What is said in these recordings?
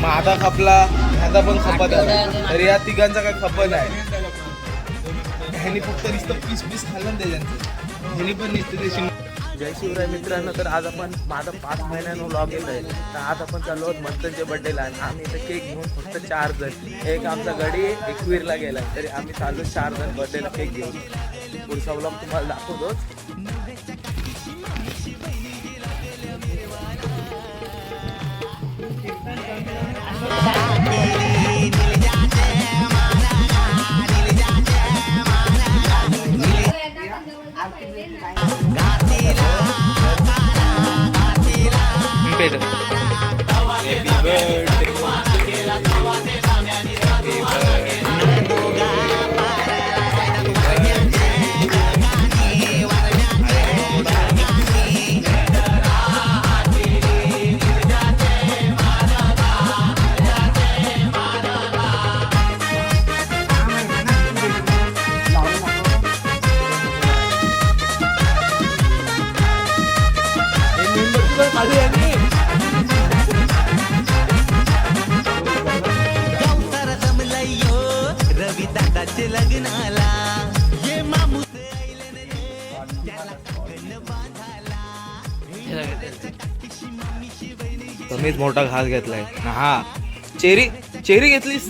माझा खपला, ह्याचा पण खपत आहे. तर या तिघांचा काय खपत आहे. ह्यानी फक्त नुसतं पीस पीस खाल्लं त्याच्यानंतर ह्यानी पण नुसतं. जय शिवराय मित्रांनो, तर आज आपण माझा 5 महिन्यानं व्लॉग येत आहे. तर आज आपण चाललो आहोत मंथनच्या बड्डेला आणि आम्ही इथं केक घेऊन फक्त 4 जण. एक आमचा गडी एकवीरला गेला तरी आम्ही चाललो 4 जण बड्डेला केक घेऊन. पुढचा व्लॉग तुम्हाला दाखवतोच. कमीच मोठा घास घेतलाय ना. हा चेरी चेरी घेतलीस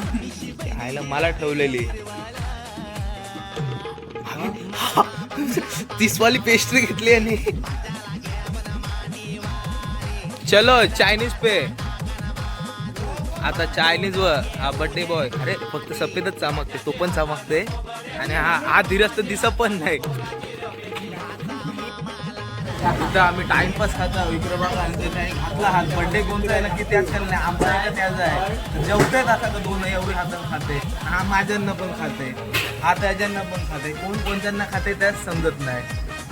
आयला मला ठेवलेली. 30 वाली पेस्ट्री घेतली आणि चलो चायनीज पे. आता चायनीज वर हा बर्थडे बॉय. अरे फक्त सफेदच चमकते, तो पण चमकते आणि हा धीरज तर दिसत पण नाही. इथं आम्ही टाइमपास खातो. इकडे बघा घातला हात. बर्थडे कोणता आहे ना की त्याच नाही, आमचा आहे का त्याचा आहे. जेवतेच आता तर दोन एवढी हातानं खाते. हा माझ्यांना पण खाते, हा त्याच्यांना पण खाते. कोण कोणत्यांना खाते त्याच समजत नाही.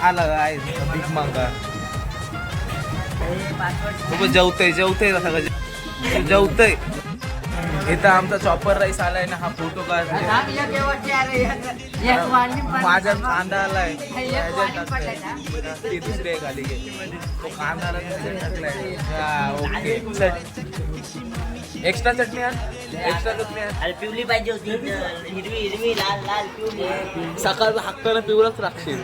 आला आहे भीक मागा जेवतय जेवतय जेवतय. इथं आमचा चॉपर राईस आलाय ना. हा फोटो काढ. माझ्या कांदा आलाय ती दुसरी खाली तो कांदा टाकलाय. ओके एक्स्ट्रा चटणी आण. एक्स्ट्रा चटणी आण. पिवली पाहिजे होती, हिरवी हिरवी लाल लाल पिवली. सकाळ हाकताना पिवळाच राखशील.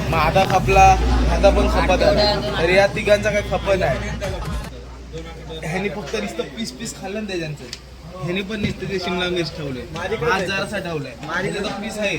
माझा खपला, ह्याचा पण खपत आहे. तर या तिघांचा काय खपत आहे. ह्यानी फक्त नुसतं पीस पीस खाल्लं त्याच्यानंतर ह्यानी पण नुसतं ते शिमला मिरच ठेवले. आज जरासा ठेवलाय. माझ्याकडे पीस आहे.